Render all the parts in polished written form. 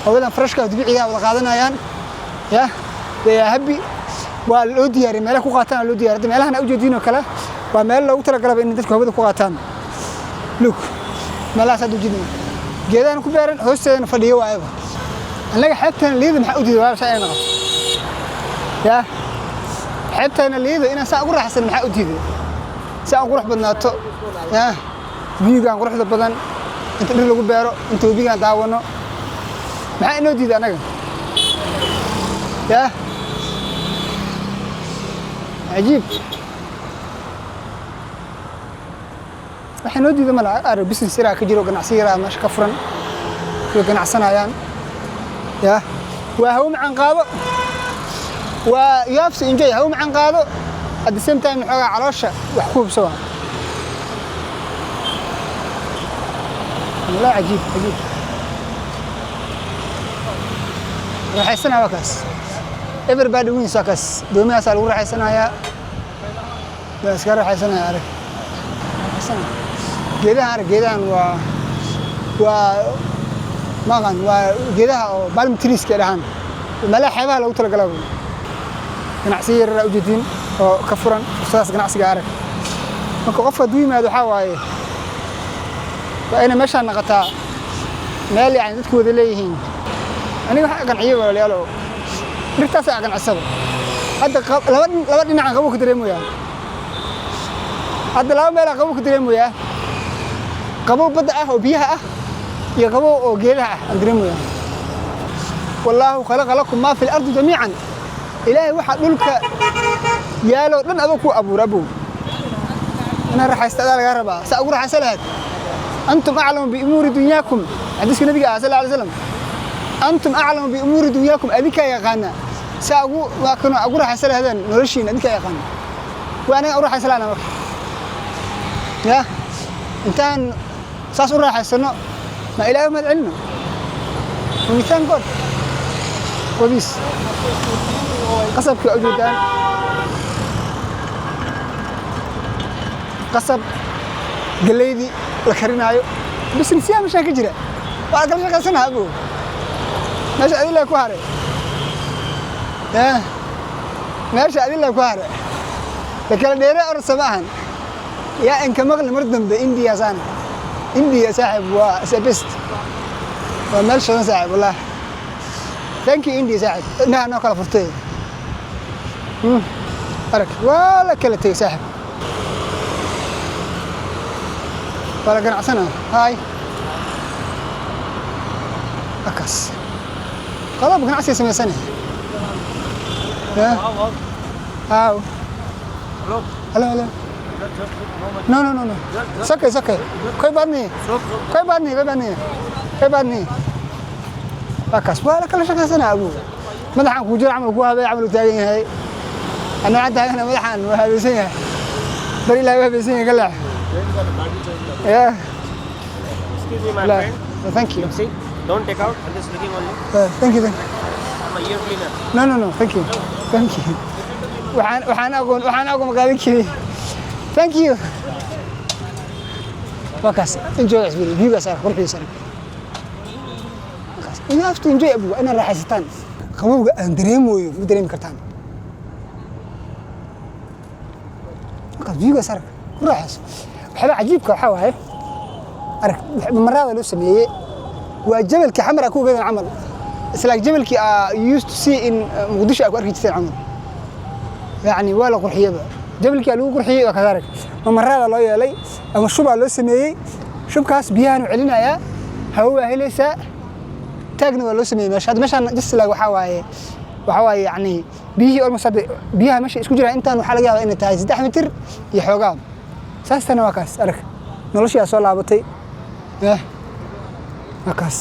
hawadan freshka dabiiciga wada qaadanayaan ya way happy waa loo diyaariyay meel ku qaataan loo diyaariyay meelahan u jeedino kala waa meel loogu talagalay in dadku hawada ku qaataan look meelahaas aad u jeedino geedaan ku beeran hoosteedana fadhiyo waayaba anaga xabtan liida maxaa u diiday waa shay naqo ya xabtan liida ina saa ugu raaxsan maxaa u diiday saa ugu qurux badnaato ya biigaan quruxda badan inta dhir lagu beero inta biigaan daawano maxaa inoo diiday anaga ya عجيب waxaan diiday malaha ar business sira ka jiro ganacsi yar ama shaqo furan ku ganacsanayaan ya waa hawo macaan qaado waa yaabsi enjoy hawo macaan qaado at the same time xogaa caloosha wax ku hubsado والله عجيب عجيب راحيسنا وكاس everybody wins وكاس دومياس lagu raaxaysanaya بس كان راحيسنا arag geedahan waa geedaha oo palm trees ka dhahan mala xeebaha lagu tala galay ganacsi yar u jeedin oo ka furan fursadaas ganacsiga arag marka qofka duumaad waxa waaye waa ina meesha naqataa meel yani dadku wada leeyihiin aniga waxa ganciyo walaalo dhirtaas ay ganacsado hadda laba dhinac qabo ku dareemoyaa hadda laba meel qabo ku dareemoyaa qabo bada ah oo biyaha ah iyo qabo oo geedaha ah dareemoyaa wallahu khalaqa lakum ma fil ardi jamii'an ilaahi waxa dhulka yaalo dhan adoo ku abuurabo ana raxaystada laga rabaa sa ugu raxaysanaad antum a'lamu bi umuri dunyakum hadiiska nabiga sallallahu alayhi wasallam antum a'lamu bi umuri dunyakum adika yaqana sa ugu waa kana ugu raxaysanaadaan noloshiina adika yaqana waana ugu raxaysanaana يا انتان ساس راحيسنو ما الهي ما علنا ومثال قول وبيس قصبك اوجودان قصب قليدي لكرينايو بس نسيها مش كجرا waa kala shaqeysanahay abu meesha adila ku haray meesha adila ku haray lakala dheere or sabahan يا إنك مغلي مردم بإنديا سنة إنديا صاحب وسبست ومال شلون صاحب والله ثانك يو إنديا صاحب إنها ناكل فرتين أرك ولا كلتي صاحب ولا قناع سنة هاي أكس قلب قناع سنة سنة هاو هلا هلا No. It's okay. Koi baat nahi. Bakas wala kala shaqeysana abu. Madaxan ku jira amal ku habay amal taagan yahay. Ana cad taagana madaxan waa habaysan yahay. Bari ilaahay habaysan yahay kala. Yeah. Excuse me, my friend. Thank you. See? Don't take out. I'm just looking only. Thank you. I'm a ear cleaner. No. Thank you. waxaan aqoon qaadan kiri. Thank you. Bakas enjoy experience. You guys are qurxiysan. Bakas you have to enjoy abu ana raaxaysataan. Qabowga aan dareemoyo, u dareemi kartaan. Bakas you guys are raaxaysan. waxa cajiibka waxa waaye arag marada loo sameeyay waa jabalka xamra ku gadan amal. It's like jabalki you used to see in Muqdisho aku arki jirtay amal. يعني ولا قرحيه جبلك لو قرحيه وكذلك مرada loo yeelay ama shuba loo sameeyay shubkaas biyahan u celinaya hawo helaysa taagna waa loo sameeyay meesha jisla waxa waaye yani biyihii oo masad biyaha meesha isku jira intaan waxa laga yaabaa in tahay 3 mitir iyo xoogaa saastana waa kaas arag noloshii soo laabatay wakaas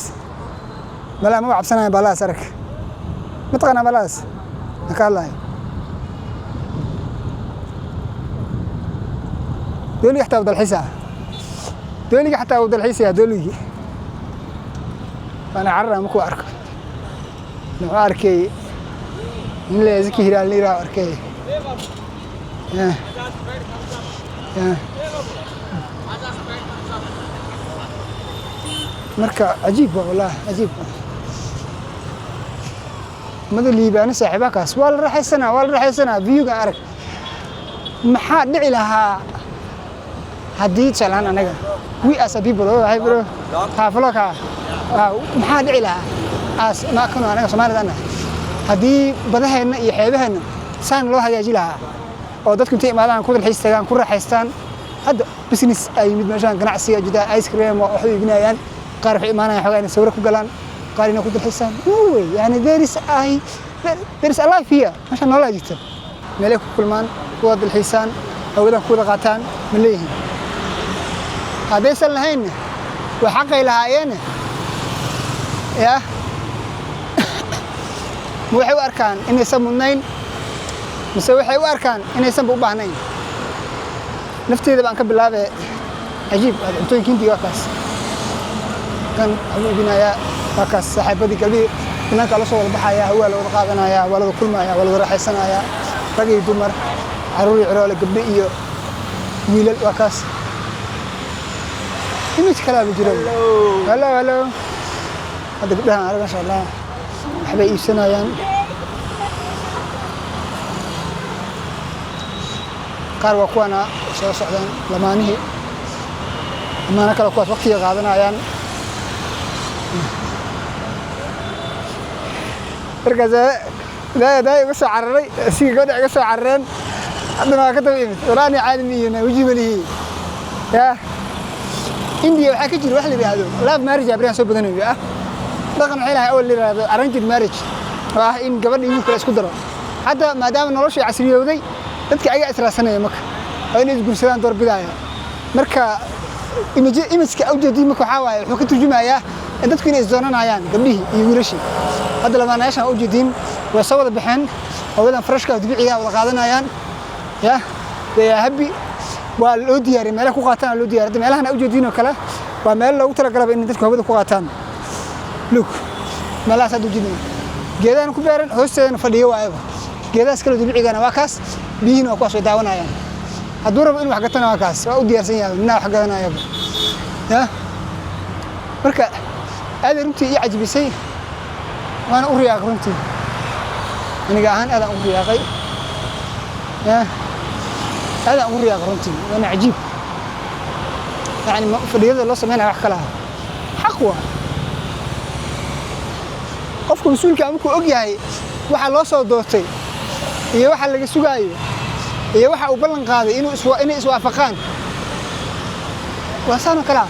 bala ma cabsanay balaas arag mataqana balaas nakalaay دولي حتى ودل حسا دولي حتى ودل حسا دولي أنا عرّا مكو أرك لو أركي من اللي زكي هلال ليرا أركي مركا عجيب والله عجيب ماذا اللي يبان صاحبها كاس ولا راح يسنا فيوغا أرك محاد نعي لها هديت شلان أنا وي أسبي برو هاي برو حافلك محاد نعي لها أس ما كانوا أنا سمعنا أنا هدي بدها إن يحبها إن سان الله هيجي لها أو ده كنت ما أنا كل حيستان كل حيستان هذا بسنس أي مد مجان قناع سيا جدا آيس كريم وحبي بنايان قارح إيمانا يحوجان يسورك وقلان قارينا كل حيستان نوي يعني there is a life here ما شاء الله جدا ملك كل مان قواد الحيسان أو إذا كل غاتان مليهم هذا يسأل هين وحقي لها عينه يا وحي وأركان إني سمو النين مسوي حي وأركان إني سمو بعنين نفتي إذا بأنك بالله عجيب هذا أنتوا كنتي وكاس كان أبو بنايا وكاس صاحب بدي قلبي هناك على صور البحايا هو لو رقابنا يا ولا كل ما يا ولا راح يسنا يا رجل دمر عروري عرول قبلي ويل وكاس إيش كلام يجرب هلا هذا قبلها ما شاء الله حبايب سنة يعني قاروا كوانا سو سعدان لمانه ما أنا كلا كواس وقتي قاعدنا يعني ركز ده يقص عرري سي قد يقص عررين عندنا كتب إيمت وراني عالمي وجيب لي يا إنديا وحكي كتير واحد بيهادو لا مارج أبريان سو بدنا نبيه دقن حيلها أول اللي أرنجد مارج إن قبل يمكن أسكدره حتى ما دام نروش عسرية ودي dadka ayaga israasanaya marka oo inay guursadaan door bidaaya marka image ka awjeedii marka waxa waaye wuxuu ka turjumayaa in dadku inay isdoonanayaan gabdhihii iyo wiilashii hadda lama naashan awjeedin way soo wada baxeen oo wadan freshka dabiiciga wada qaadanayaan ya way happy waa loo diyaariyay meelaha ku qaataan loo diyaariyay meelahan awjeedin oo kale waa meel loogu talagalay in dadku hawada ku qaataan look meelaha soo jeedin geedaan ku beeran hoosteena fadhiyo waayaba geedaas kala dabiiciga waa kaas بيهنا وقاس وداونا يعني هدور بإنه حاجتنا وكاس وأودي أرسل يعني منا حاجتنا يا أبو يا مركا هذا رنتي يعجب شيء وأنا أوري أقرنتي أنا جاهن هذا أوري أقي يا هذا أوري أقرنتي وأنا عجيب يعني في اليد الله سمعنا وحكلها حقوة قفكم سؤال كأمكم أجيء وحلا الله صدقتي iyo waxa laga sugaayo iyo waxa uu ballan qaaday inuu iswaafaqaan waa sano kala